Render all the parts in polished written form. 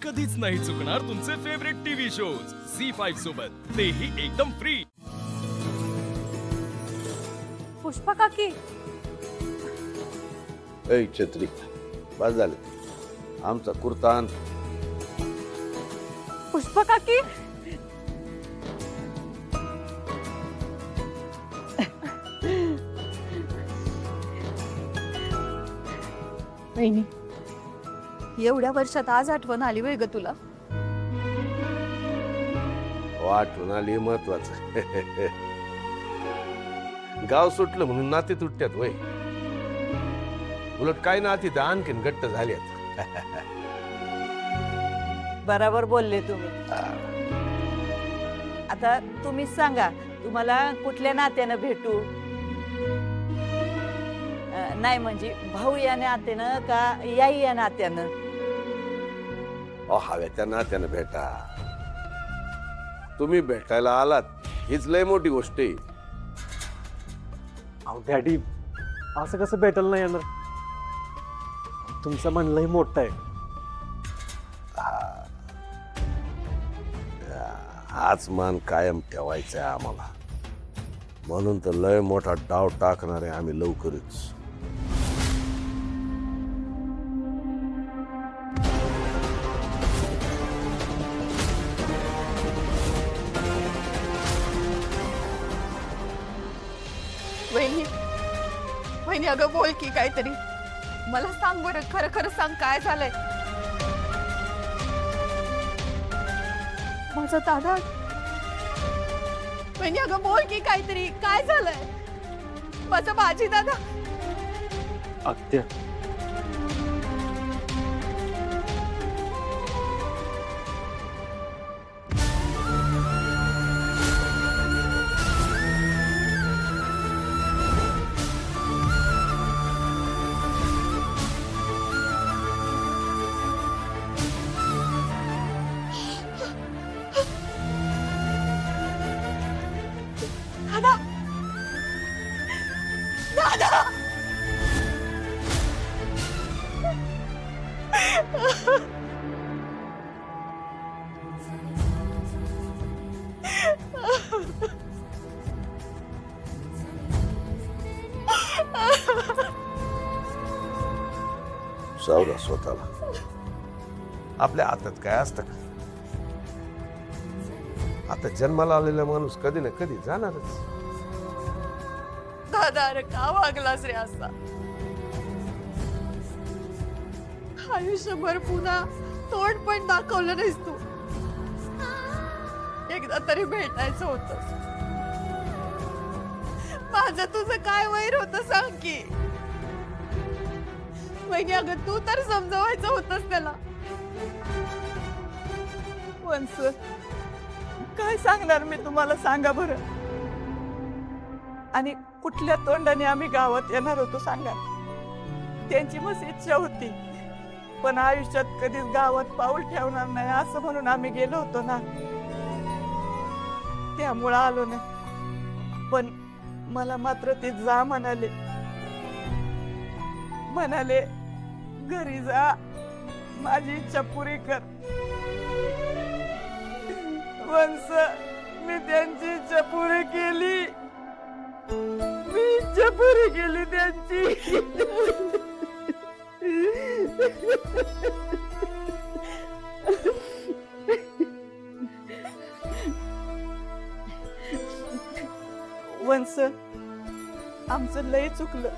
कधीच नाही चुकणार तुमचे फेवरेट टीव्ही शोज झी5 सोबत, तेही एकदम फ्री। पुष्पा काकी, ऐ छत्री, बस झालं आमचा कुर्तान। पुष्पा काकी, वहिनी, एवढ्या वर्षात आज आठवण आली वय ग तुला? आठवण आली महत्वाचं। गाव सुटलं म्हणून नाते तुटत्यात वय, उलट काय नाती तर आणखीन घट्ट झाल्यात। बराबर बोलले तुम्ही। आता तुम्ही सांगा, तुम्हाला कुठल्या नात्यानं भेटू? नाही म्हणजे भाऊ या नात्यानं का याई या नात्यानं? हव्याच्या नात्यानं भेटा। तुम्ही भेटायला आलात हीच लय मोठी गोष्ट आहे। अहो डॅडी, असं कसं भेटल नाही येणार? तुमचं म्हणलंही मोठं आहे। हाच मान कायम ठेवायचा आहे आम्हाला, म्हणून तर लय मोठा डाव टाकणार आहे आम्ही लवकरच। वहिनी, वहिनी अगं बोल की काहीतरी, मला सांग बरं, खरं खरं सांग काय झालंय? माझा दादा, वहिनी अगं बोल की काहीतरी, काय झालंय? माझा बाजी दादा। आत्या, दादा, दादा, सावरा स्वतःला, आपल्या हातात काय असतं का? आता जन्माला आलेला माणूस कधी ना कधी जाणारच। दादा अरे का वागलास रे असा? आयुष्यभर पुन्हा तोंड पण दाखवलं नाहीस तू। एकदा तरी भेटायचं होतं। माझं तुझं काय वैर होतं सांग की? वहिनी अगं तू तर समजवायचं होतंस त्याला। वंस, काय सांगणार मी तुम्हाला, सांगा बरं? आणि कुठल्या तोंडाने आम्ही गावात येणार होतो सांगा? त्यांची मस्त इच्छा होती, पण आयुष्यात कधीच गावात पाऊल ठेवणार नाही असं म्हणून आम्ही गेलो होतो ना, त्यामुळं आलो नाही। पण मला मात्र ते जा म्हणाले, म्हणाले घरी जा, माझी इच्छा पुरी कर। वंस, मी त्यांची इच्छा पुरी केली, मी इच्छा पुरी केली त्यांची। वंस, आमचं लय चुकलं,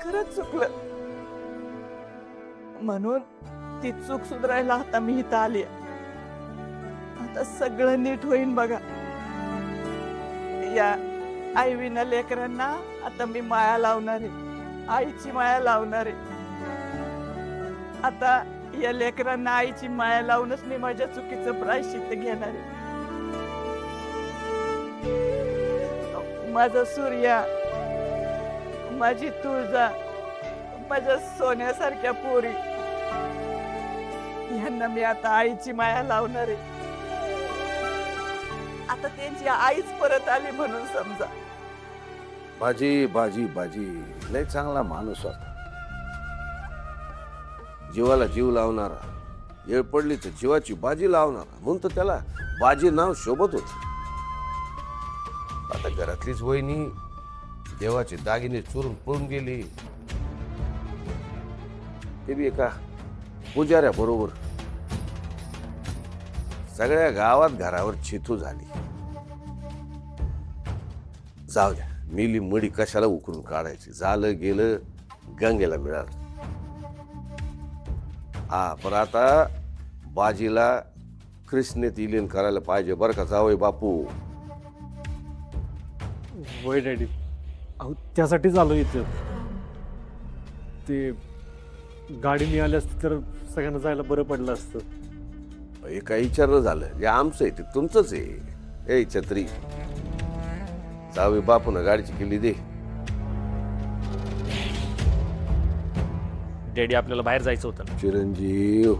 खरंच चुकलं, म्हणून ती चूक सुधारायला आता मी इथं आली। आता सगळं नीट होईन बघा। या आईविना लेकरांना आता मी माया लावणार आहे, आईची माया लावणार आहे। आता या लेकरांना आईची माया लावूनच मी माझ्या चुकीचं प्रायश्चित्त घेणार आहे। माझा सूर्या, माझी तुळजा, माझ्या सोन्यासारख्या पोरी, यांना मी आता आईची माया लावणार आहे। आता त्यांची आईच परत आली म्हणून समजा। बाजी बाजी बाजी लय चांगला माणूस होता, जीवाला जीव लावणारा, येळ पडली तर जीवाची बाजी लावणार म्हणून तर त्याला बाजी नाव शोभत होत. आता घरातलीच वहिनी देवाचे दागिने चोरून पळून गेली, ते बी एका पुजाऱ्या बरोबर. सगळ्या गावात घरावर चिथू झाली. जाऊ द्या, मिली मडी कशाला उकरून काढायची, झालं गेलं, गंगेला मिळालं. हा पण आता बाजीला कृष्णेत इलीन करायला पाहिजे बरं का जावई बापू. वय डॅडी, अहो त्यासाठीच आलो इथं. ते गाडी मिळाली असती तर सगळ्यांना जायला बरं पडलं असतं. हे काही विचारलं झालं, जे आमचं आहे ते तुमचंच आहे. ए छत्री, जावई बापून गाडीची किल्ली दे. डॅडी आपल्याला बाहेर जायचं होतं ना. चिरंजीव,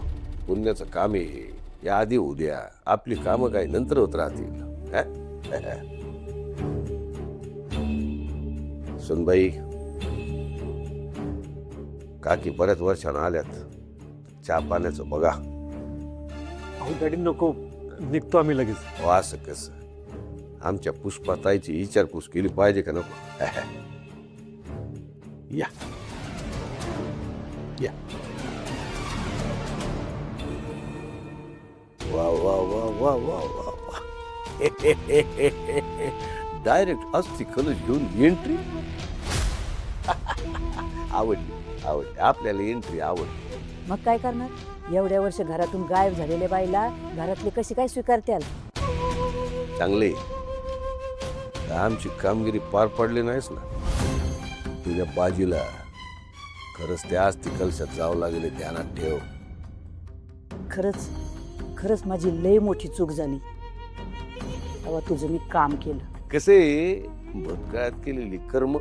पुण्याचं काम आहे, या आधी उद्या. आपली कामं काही नंतर होत राहतील. सुनबाई, काकी बऱ्याच वर्षानं आल्यात, चहा पाण्याचं बघा. अहो डॅडी नको, निघतो आम्ही लगेच. हो, असं कसं? आमच्या पुष्पाताईची विचारपूस केली पाहिजे का नको? या या. वा वा वा वा वा वा वा. डायरेक्ट अस्थि कलश घेऊन एंट्री. आवडली आवडली, आपल्याला एंट्री आवडली. मग काय करणार? एवढ्या वर्ष घरातून गायब झालेल्या बाईला घरातले कशी काय स्वीकारत्याल? चांगले, आमची कामगिरी पार पडली नाहीस ना, तुझ्या बाजीला खरंच त्या अस्थि कलशात जावं लागले, ध्यानात ठेव. खरंच खरंच माझी लय मोठी चूक झाली. तेव्हा तुझं मी काम केलं. कसे भूतकाळात केलेली कर्म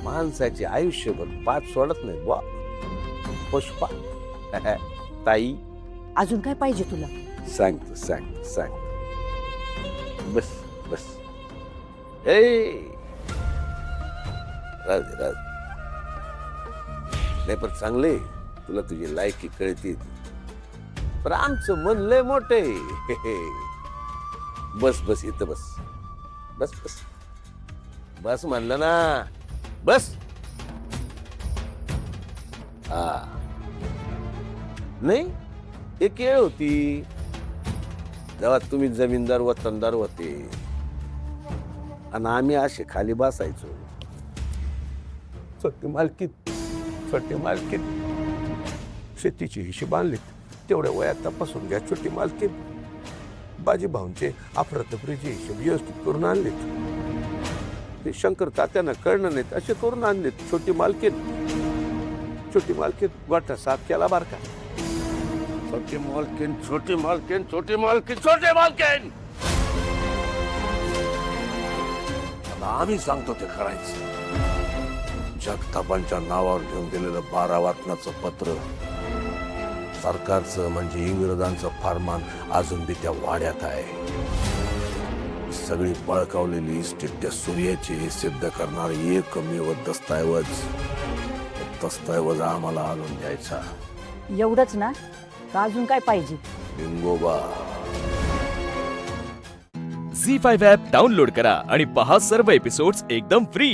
माणसाचे आयुष्यभर पाठ सोडत नाही. वा पुष्पा. ताई, अजून काय पाहिजे तुला? सांगतो सांगतो सांगतो. बस बस. ए राहू दे राहू दे. नाही पण चांगले, तुला तुझी लायकी कळते. पण आमचं मन लय मोठे. बस बस, इथं बस बस बस बस म्हणलं ना, बस. हा नाही, एक वेळ होती जेव्हा तुम्ही जमीनदार वतनदार होते आणि आम्ही असे खाली बसायचो. छोटी मालकीत शेतीची हिशोब आणलीत, तेवढ्या वयात तपासून घ्या. छोटी मालकीत बाजी भाऊंचे अफरातफरीचे हिशोब व्यवस्थित करून आणलेत. ते शंकर तात्यांना कळणं नाहीत असे करून आणलेत. छोटी मालकीत गोठा साफ केला बार का. छोटी मालकीन. आम्ही सांगतो ते करायचं. जगतापांच्या नावावर घेऊन गेलेलं 12 वाटणाचं पत्र, सरकारचं म्हणजे इंग्रजांचं फरमान अजून बी त्या वाड्यात आहे. सगळी बळकावलेली इस्टेट त्या सूर्याची हे सिद्ध करणार एकमेव दस्तऐवज आम्हाला आणून द्यायचा. एवढंच ना, का अजून काय पाहिजे? लिंगोबा. झी5 ॲप डाउनलोड करा आणि पहा सर्व एपिसोड्स एकदम फ्री.